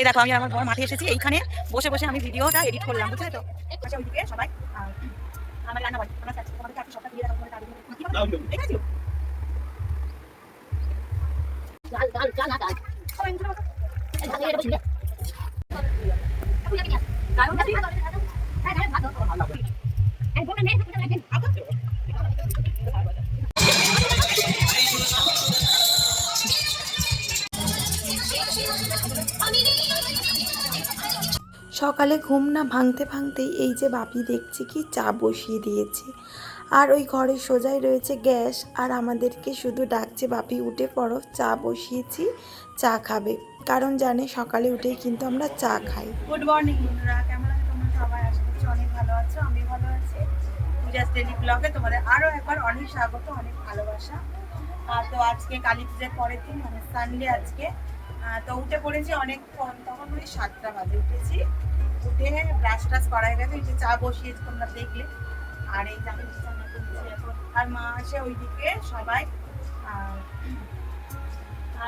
এই দেখো আমি আমার বড় মাঠে এসেছি, এইখানে বসে বসে আমি ভিডিওটা এডিট করলাম, বুঝলে তো? আচ্ছা ওইদিকে সবাই আমার রান্না বাড়ি আমরা চাচ্ছি তোমাদের কাছে সবটা দিয়ে দেখাবো, তোমাদের কাছে ঠিক আছে? গাল গাল গাল গাল এই ধারে এটা বসে গাল গাল হ্যাঁ হ্যাঁ ভালো এই বড় মেয়ে তো রাখেন সকালে ঘুম না ভাঙতে ভাঙতেই এই যে বাপি দেখছি কি চা বসিয়ে দিয়েছে, আর ওই ঘরের সোজাই রয়েছে গ্যাস, আর আমাদেরকে শুধু ডাকছে বাপি উঠে পড়ো চা বসিয়েছি চা খাবে, কারণ জানে সকালে উঠেই কিন্তু আমরা চা খাই। গুড মর্নিং বন্ধুরা, কেমন আছো তোমরা সবাই? আশা করছি অনেক ভালো আছো, আমি ভালো আছি। পূজার ডেইলি ব্লগে তোমাদের আরও একবার অনেক স্বাগত, অনেক ভালোবাসা। তো আজকে কালী পূজার পরের দিন মানে সানডে আজকে। তো উঠে পড়েছি অনেক তখন ওই 7টা বাজে উঠেছি, উঠে ব্রাশ টাশ করা হয়ে গেছে, এই যে চা বসিয়েছি তোমরা দেখলে। আর এই যে আমি বিছানা তুলছি এখন, আর মা আসে ওইদিকে সবাই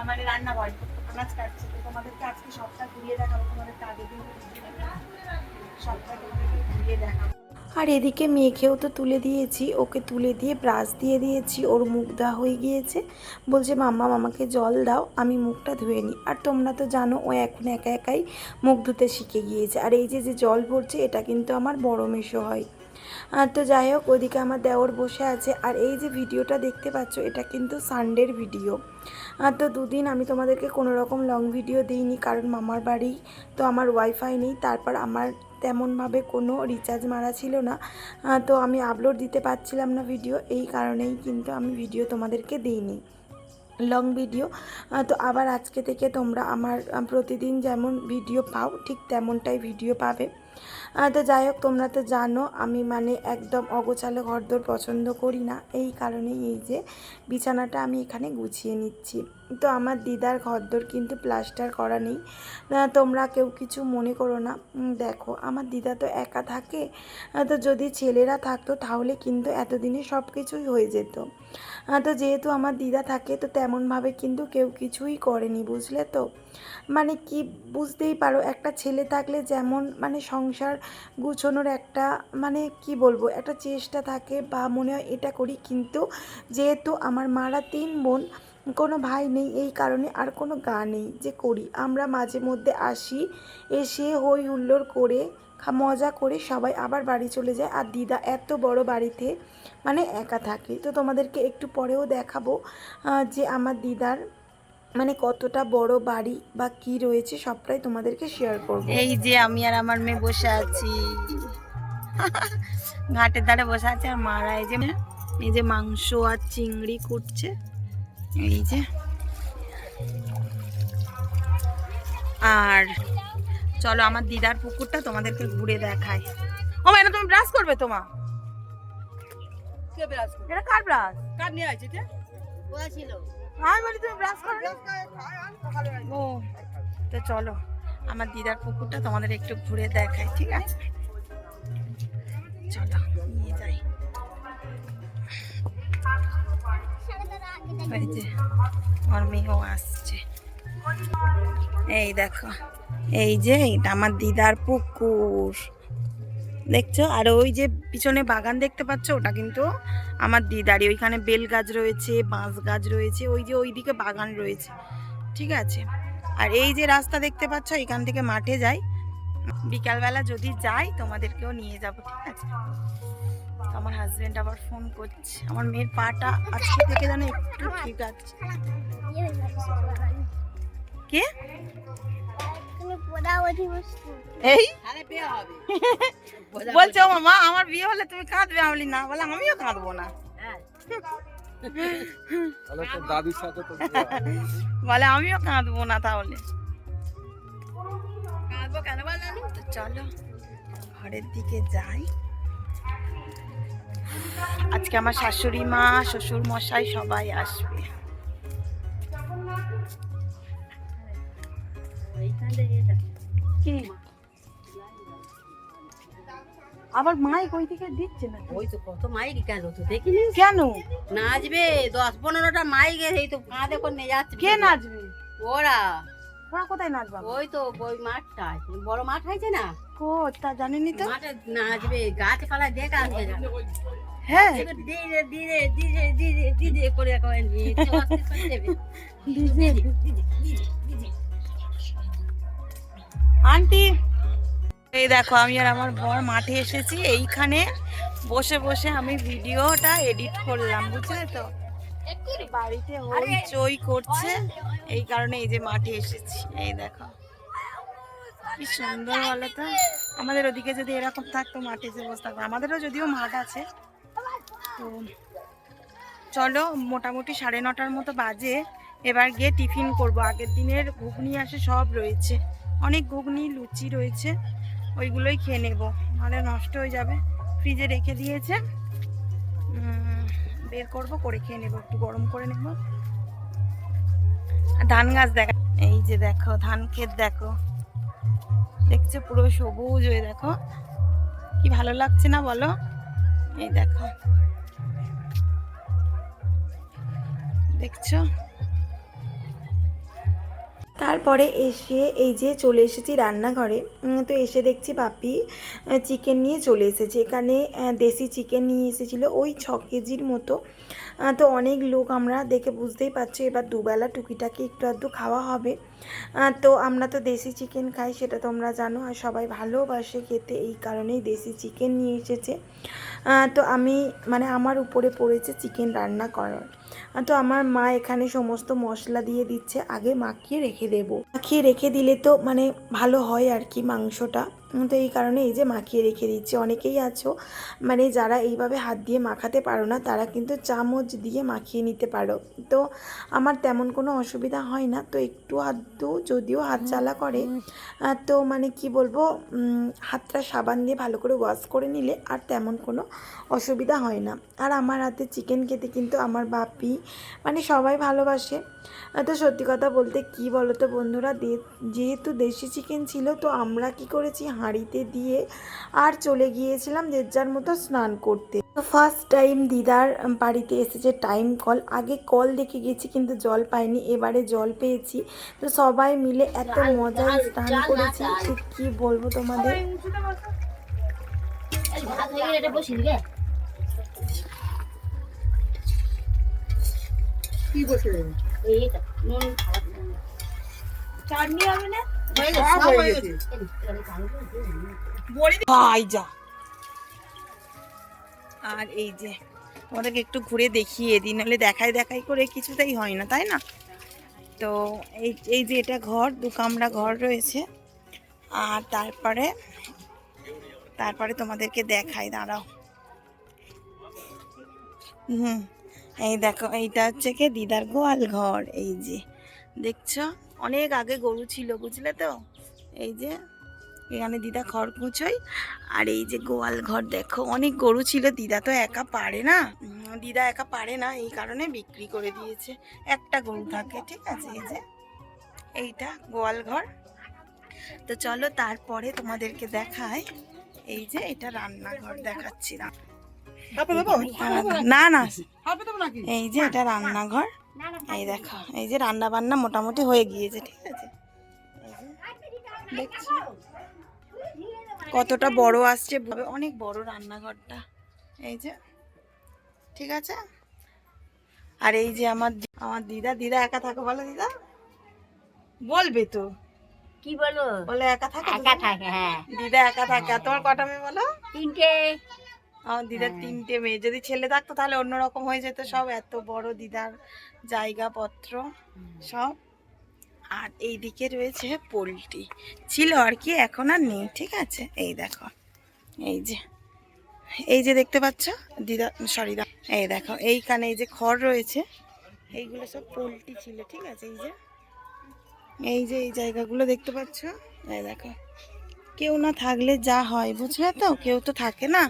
মানে রান্না করে আনাজ কাটছে। তো তোমাদেরকে আজকে সবটা ঘুরিয়ে দেখাবো, তোমাদেরকে আগের দিন সবটা তোমাদেরকে ঘুরিয়ে দেখাবো। আর এদিকে মেয়েকেও তো তুলে দিয়েছি, ওকে তুলে দিয়ে ব্রাশ দিয়ে দিয়েছি, ওর মুখ দেওয়া হয়ে গিয়েছে, বলছে মাম্মা আমাকে জল দাও আমি মুখটা ধুয়ে নিই। আর তোমরা তো জানো ও এখন একা একাই মুখ ধুতে শিখে গিয়েছে। আর এই যে যে জল পড়ছে এটা কিন্তু আমার বড় মেশো হয়। আর তো যাই হোক ওদিকে আমার দেওর বসে আছে। আর এই যে ভিডিওটা দেখতে পাচ্ছ এটা কিন্তু সানডের ভিডিও। আর তো দুদিন আমি তোমাদেরকে কোনো রকম লং ভিডিও দিইনি, কারণ মামার বাড়ি তো আমার ওয়াইফাই নেই, তারপর আমার তেমনভাবে কোনো রিচার্জ মারা ছিল না, তো আমি আপলোড দিতে পারছিলাম না ভিডিও, এই কারণেই কিন্তু আমি ভিডিও তোমাদেরকে দিইনি লং ভিডিও। তো আবার আজকে থেকে তোমরা আমার প্রতিদিন যেমন ভিডিও পাও ঠিক তেমনটাই ভিডিও পাবে। তো যাই হোক তোমরা তো জানো আমি মানে একদম অগোছালো ঘরদোর পছন্দ করি না, এই কারণেই এই যে বিছানাটা আমি এখানে গুছিয়ে নিচ্ছি। তো আমার দিদার ঘরদোর কিন্তু প্লাস্টার করা নেই, তোমরা কেউ কিছু মনে করো না। দেখো আমার দিদা তো একা থাকে, তো যদি ছেলেরা থাকতো তাহলে কিন্তু এতদিনে সব কিছুই হয়ে যেত। তো যেহেতু আমার দিদা থাকে তো তেমনভাবে কিন্তু কেউ কিছুই করেনি, বুঝলে তো? মানে কি বুঝতেই পারো একটা ছেলে থাকলে যেমন মানে সংসার গুছোনোর একটা মানে কি বলবো একটা চেষ্টা থাকে বা মনে হয় এটা করি, কিন্তু যেহেতু আমার মারা 3 বোন, কোনো ভাই নেই, এই কারণে আর কোনো গা নেই যে করি। আমরা মাঝে মধ্যে আসি, এসে হই হুল্লোড় করে মজা করে সবাই আবার বাড়ি চলে যায়। আর দিদা এত বড় বাড়িতে মানে একা থাকে। তো তোমাদেরকে একটু পরেও দেখাবো যে আমার দিদার মানে কতটা বড় বাড়ি বা কি রয়েছে সবটাই তোমাদেরকে শেয়ার করব। এই যে আমি আর আমার মেয়ে বসে আছি ঘাটের ধারে বসে আছে, আর মারা এই যে মাংস আর চিংড়ি কুটছে। এই যে আর চলো আমার দিদার পুকুরটা তোমাদেরকে ঘুরে দেখায়। ও মা, এটা তুমি ব্রাশ করবে? তোমা এটা কার ব্রাশ? কার নিয়ে আছে এটা? ওরা ছিল, আমি বলি তুমি ব্রাশ করো। ও তো চলো আমার দিদার পুকুরটা তোমাদের একটু ঘুরে দেখাই, ঠিক আছে? চলো নিয়ে যাই। এই যে আমার মেয়েও আসছে, এই দেখো এই যে এটা আমার দিদার পুকুর দেখছো। আর ওই যে পিছনে বাগান দেখতে পাচ্ছ ওটা কিন্তু আমার দিদারই, ওইখানে বেল গাছ রয়েছে, বাঁশ গাছ রয়েছে, ওই যে ওইদিকে বাগান রয়েছে, ঠিক আছে? আর এই যে রাস্তা দেখতে পাচ্ছ এখান থেকে মাঠে যাই, বিকালবেলা যদি যাই তোমাদেরকেও নিয়ে যাব, ঠিক আছে? আমার হাজবেন্ড আবার ফোন করছে। আমার মেয়ের পাটা আজকে থেকে যেন একটু ঠিক আছে। কে এই বলছো মামা আমার বিয়ে হলে তুমি কাঁদবে? আমি বলি না, বলে আমিও কাঁদবো না। বলে আমিও কাঁদবো না, তাহলে কাঁদবো কেন বলো? চলো ঘরের দিকে যাই। আজকে আমার শাশুড়ি মা, শ্বশুর মশাই সবাই আসবে। কি আবার মাইক ওই দিকে দিচ্ছে না? ওই তো কত মাইক কেন তো দেখিনি কেন নাচবে 10-15টা মাইক এই তো কাঁধে করে নিয়ে যাচ্ছে। কে নাচবে? ওরা তোরা কোথায় নাচবা? ওই তো ওই মাঠটা বড় মাঠ হয়েছে না, তা জানিনি তো। মাঠে নাচবে, গাছপালা দেখে আসবে না। হ্যাঁ, ধীরে ধীরে ধীরে ধীরে ধীরে করে একেবারে নিচে আসতে করে দেবে। আন্টি এই দেখো আমি আর আমার বর মাঠে এসেছি। এইখানে বসে বসে আমি ভিডিওটা এডিট করলাম, বুঝলে তো। বাড়িতে হইচই করছে, এই কারণে এই যে মাঠে এসেছি। এই দেখো কি সুন্দর বলো তো। আমাদের ওদিকে যদি এরকম থাকতো মাঠে এসে বসে থাকতো। আমাদেরও যদিও মাঠ আছে। তো চলো, মোটামুটি 9:30 মতো বাজে। এবার গিয়ে টিফিন করব। আগের দিনের ঘুগনি আসে সব রয়েছে, অনেক ঘুগনি লুচি রয়েছে, ওইগুলোই খেয়ে নেব, নাহলে নষ্ট হয়ে যাবে। ফ্রিজে রেখে দিয়েছে, বের করব, করে খেয়ে নেব, একটু গরম করে নেব। আর ধান গাছ দেখা, এই যে দেখো ধান ক্ষেত দেখো, দেখছো পুরো সবুজ হয়ে, দেখো কি ভালো লাগছে না বলো। এই দেখো, দেখছো। তারপরে এসে এই যে চলে এসেছি রান্নাঘরে। তো এসে দেখছি পাপি চিকেন নিয়ে চলে এসেছে। এখানে দেশি চিকেন নিয়ে এসেছিলো ওই 6 কেজির মতো। তো অনেক লোক আমরা, দেখে বুঝতেই পারছি এবার দুবেলা টুকিটাকি একটু আধটু খাওয়া হবে। তো আমরা তো দেশি চিকেন খাই, সেটা তোমরা জানো, আর সবাই ভালোবাসে খেতে, এই কারণেই দেশি চিকেন নিয়ে এসেছে। তো আমি মানে আমার উপরে পড়েছে চিকেন রান্না করার। তো আমার মা এখানে সমস্ত মশলা দিয়ে দিচ্ছে, আগে মাখিয়ে রেখে দেবো। মাখিয়ে রেখে দিলে তো মানে ভালো হয় আর কি মাংসটা। তো এই কারণে এই যে মাখিয়ে রেখে দিচ্ছি। অনেকেই আছো মানে যারা এইভাবে হাত দিয়ে মাখাতে পারো না, তারা কিন্তু চামচ দিয়ে মাখিয়ে নিতে পারো। তো আমার তেমন কোনো অসুবিধা হয় না। তো একটু আধটু যদিও হাত জ্বালা করে, তো মানে কি বলবো, হাতটা সাবান দিয়ে ভালো করে ওয়াশ করে নিলে আর তেমন কোনো অসুবিধা হয় না। আর আমার হাতে চিকেন খেতে কিন্তু আমার বাপি মানে সবাই ভালোবাসে। তো সত্যি কথা বলতে কি বলো তো বন্ধুরা, যেহেতু দেশি চিকেন ছিল, তো আমরা কি করেছি হাঁড়িতে দিয়ে আর চলে গিয়েছিলাম যে যার মতো স্নান করতে। তো ফার্স্ট টাইম দিদার বাড়িতে এসেছে টাইম কল। আগে কল দেখে গেছি কিন্তু জল পাইনি, এবারে জল পেয়েছি। তো সবাই মিলে এত মজায় স্নান করেছি সে কি বলবো তোমাদের। চাটনি হবে না? আর এই যে তোমাদেরকে একটু ঘুরে দেখিয়ে দিই, নাহলে দেখাই দেখাই করে কিছুতেই হয় না, তাই না? তো এই যে এটা ঘর, 2 কামরা ঘর রয়েছে। আর তারপরে তোমাদেরকে দেখাই, দাঁড়াও। এই দেখো, এইটা হচ্ছে কি দিদার গোয়াল ঘর। এই যে দেখছো, অনেক আগে গরু ছিল, বুঝলে তো। এই যে এখানে দিদা খড় কুচোয়। আর এই যে গোয়াল ঘর দেখো, অনেক গরু ছিল, দিদা তো একা পারে না, এই কারণে বিক্রি করে দিয়েছে। একটা গরু থাকে, ঠিক আছে। এই যে এইটা গোয়াল ঘর। তো চলো তারপরে তোমাদেরকে দেখাই। এই যে এটা রান্নাঘর দেখাচ্ছি না, না এই যে এটা রান্নাঘর। এই দেখো, এই যে রান্না বান্না মোটামুটি হয়ে গিয়েছে, ঠিক আছে। দেখছো কতটা বড় আসছে, অনেক বড় রান্নাঘরটা। এই যে, ঠিক আছে। আর এই যে আমার দিদা একা থাকো, বলো দিদা, বলবে তো কি বলো? বলে একা থাকে, একা থাকে, হ্যাঁ। দিদা একা থাকে। আর তোমার কটা মেয়ে বলো? 3টে। আমার দিদার 3টে মেয়ে। যদি ছেলে থাকতো তাহলে অন্যরকম হয়ে যেত সব, এত বড় দিদার জায়গাপত্র সব। আর এইদিকে রয়েছে পোলট্রি, ছিল আর কি, এখন আর নেই, ঠিক আছে। এই দেখো, এই যে দেখতে পাচ্ছ দিদা, সরি দা, এই দেখো এইখানে এই যে খড় রয়েছে, এইগুলো সব পোলট্রি ছিল, ঠিক আছে। এই যে এই জায়গাগুলো দেখতে পাচ্ছ, এই দেখো। কেউ না থাকলে যা হয়, বুঝলে তো, কেউ তো থাকে না,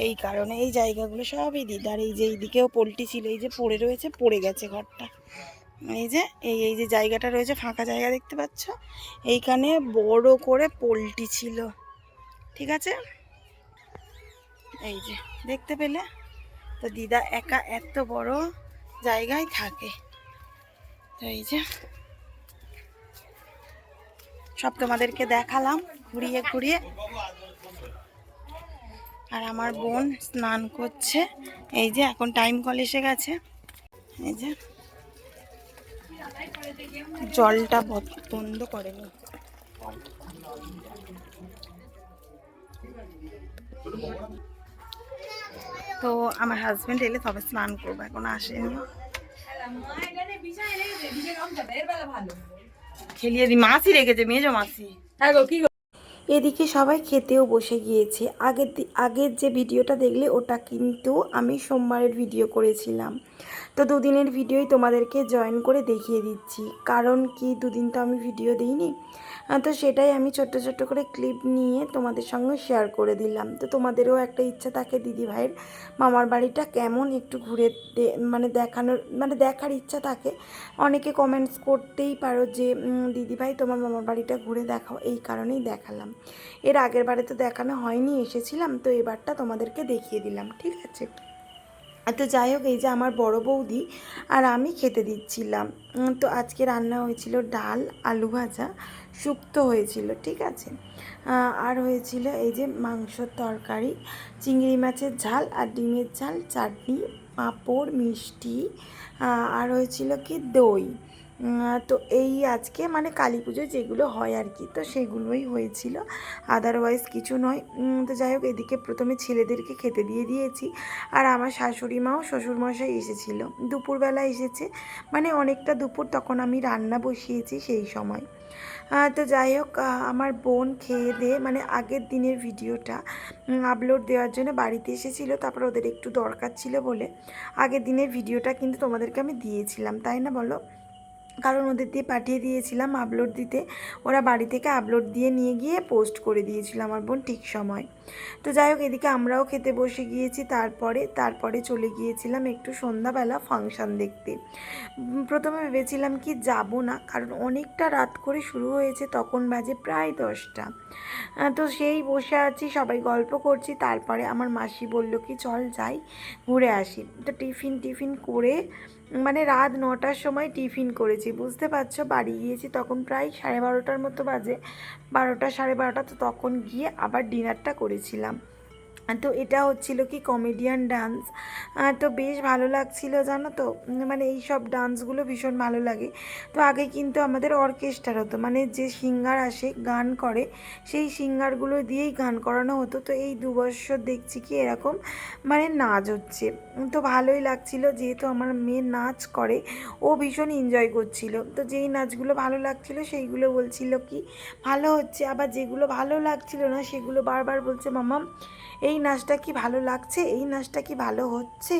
এই কারণে এই জায়গাগুলো সবই দিদার। এই যে এইদিকেও পোলট্রি ছিল, এই যে পড়ে রয়েছে, পড়ে গেছে ঘরটা। এই যে এই যে জায়গাটা রয়েছে, ফাঁকা জায়গা দেখতে পাচ্ছ, এইখানে বড় করে পোলট্রি ছিল, ঠিক আছে। এই যে দেখতে পেলে তো, দিদা একা এত বড় জায়গায় থাকে। তো এই যে সব তোমাদেরকে দেখালাম ঘুরিয়ে ঘুরিয়ে। আর আমার বোন স্নান করছে, এই যে এখন টাইম কল এসে গেছে, এই যে জলটা বন্ধ করেনি। তো আমার হাজবেন্ড এলে তবে স্নান করবো, এখন আসেনি। খেলিয়ে দি, মাসি রেখেছে, মেজো মাসি। হ্যাঁ গো, কি এদিকে সবাই খেতেও বসে গিয়েছে। আগের যে ভিডিওটা দেখলে ওটা কিন্তু আমি সোমবারের ভিডিও করেছিলাম। তো দুদিনের ভিডিওই তোমাদেরকে জয়েন করে দেখিয়ে দিচ্ছি, কারণ কি দুদিন তো আমি ভিডিও দিইনি। তো সেটাই আমি ছোট্ট ছোট্ট করে ক্লিপ নিয়ে তোমাদের সঙ্গে শেয়ার করে দিলাম। তো তোমাদেরও একটা ইচ্ছা থাকে দিদিভাইয়ের মামার বাড়িটা কেমন একটু ঘুরে দেখার ইচ্ছা থাকে। অনেকে কমেন্টস করতেই পারো যে দিদিভাই তোমার মামার বাড়িটা ঘুরে দেখাও, এই কারণেই দেখালাম। এর আগের বারে তো দেখানো হয়নি, এসেছিলাম, তো এবারটা তোমাদেরকে দেখিয়ে দিলাম, ঠিক আছে। তো যাই হোক, এই যে আমার বড় বৌদি আর আমি খেতে দিচ্ছিলাম। তো আজকে রান্না হয়েছিল ডাল, আলু ভাজা, শুক্তো হয়েছিল, ঠিক আছে। আর হয়েছিল এই যে মাংসর তরকারি, চিংড়ি মাছের ঝাল আর ডিমের ঝাল, চাটনি, পাঁপড়, মিষ্টি, আর হয়েছিল কি দই। তো এই আজকে মানে কালী পুজোয় যেগুলো হয় আর কি, তো সেগুলোই হয়েছিল, আদারওয়াইজ কিছু নয়। তো যাই হোক, এদিকে প্রথমে ছেলেদেরকে খেতে দিয়ে দিয়েছি। আর আমার শাশুড়ি মাও শ্বশুরমশাই এসেছিলো, দুপুরবেলা এসেছে, মানে অনেকটা দুপুর, তখন আমি রান্না বসিয়েছি সেই সময়। তো যাই হোক, আমার বোন খেয়ে দিয়ে মানে আগের দিনের ভিডিওটা আপলোড দেওয়ার জন্য বাড়িতে এসেছিলো, তারপর ওদের একটু দরকার ছিল বলে আগের দিনের ভিডিওটা কিন্তু তোমাদেরকে আমি দিয়েছিলাম, তাই না বলো? কারণ ওদের দিয়ে পাঠিয়ে দিয়েছিলাম আপলোড দিতে, ওরা বাড়ি থেকে আপলোড দিয়ে নিয়ে গিয়ে পোস্ট করে দিয়েছিল আমার বোন ঠিক সময়। তো যাই হোক, এদিকে আমরাও খেতে বসে গিয়েছি। তারপরে চলে গিয়েছিলাম একটু সন্ধ্যাবেলা ফাংশান দেখতে। প্রথমে ভেবেছিলাম কি যাব না, কারণ অনেকটা রাত করে শুরু হয়েছে, তখন বাজে প্রায় 10টা। তো সেই বসে আছি, সবাই গল্প করছি। তারপরে আমার মাসি বলল কি চল যাই ঘুরে আসি। তো টিফিন করে মানে রাত 9টার সময় টিফিন করেছি, বুঝতে পারছো। বাড়ি গিয়েছি তখন প্রায় 12:30টার মতো বাজে, 12টা 12:30। তো তখন গিয়ে আবার ডিনারটা করেছিলাম। তো এটা হচ্ছিল কি কমেডিয়ান ডান্স। তো বেশ ভালো লাগছিল, জানো তো, মানে এই সব ডান্সগুলো ভীষণ ভালো লাগে। তো আগে কিন্তু আমাদের অর্কেস্ট্রার হতো, মানে যে সিঙ্গার আসে গান করে, সেই সিঙ্গারগুলো দিয়েই গান করানো হতো। তো এই 2 বছর দেখছি কি এরকম মানে নাচ হচ্ছে। তো ভালোই লাগছিল, যেহেতু আমার মেয়ে নাচ করে, ও ভীষণ এনজয় করছিল। তো যেই নাচগুলো ভালো লাগছিল সেইগুলো বলছিল কি ভালো হচ্ছে, আবার যেগুলো ভালো লাগছিল না সেগুলো বারবার বলছে মামা এই নাচটা কি ভালো লাগছে, এই নাচটা কি ভালো হচ্ছে।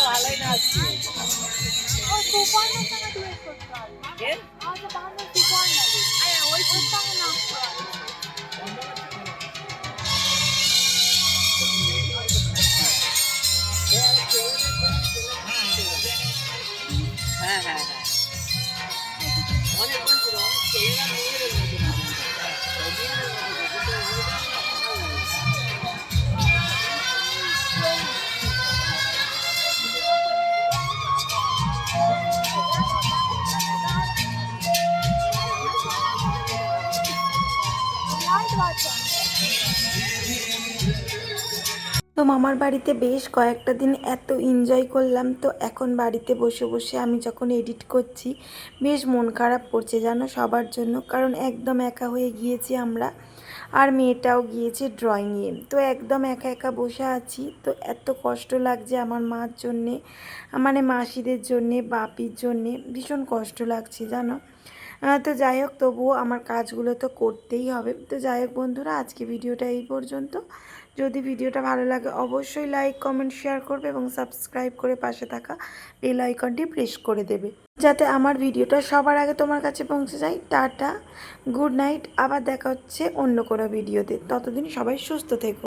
ভালোই নাচছে। হ্যাঁ হ্যাঁ হ্যাঁ, অনেক ছেলেরা মেয়েদের মতো না। তো মামার বাড়িতে বেশ কয়েকটা দিন এত এনজয় করলাম। তো এখন বাড়িতে বসে বসে আমি যখন এডিট করছি বেশ মন খারাপ করছে জানো সবার জন্য, কারণ একদম একা হয়ে গিয়েছি আমরা, আর মেয়েটাও গিয়েছে ড্রয়িংয়ে। তো একদম একা একা বসে আছি। তো এত কষ্ট লাগছে আমার মার জন্যে, মানে মাসিদের জন্যে, বাপির জন্যে ভীষণ কষ্ট লাগছে জানো। তো যাই হোক, তবুও আমার কাজগুলো তো করতেই হবে। তো যাই হোক বন্ধুরা, আজকে ভিডিওটা এই পর্যন্ত। যদি ভিডিওটা ভালো লাগে অবশ্যই লাইক, কমেন্ট, শেয়ার করবে এবং সাবস্ক্রাইব করে পাশে থাকা বেল আইকনটি প্রেস করে দেবে, যাতে আমার ভিডিওটা সবার আগে তোমার কাছে পৌঁছে যায়। টাটা, গুড নাইট, আবার দেখা হচ্ছে অন্য কোনো ভিডিওতে। ততদিন সবাই সুস্থ থেকো।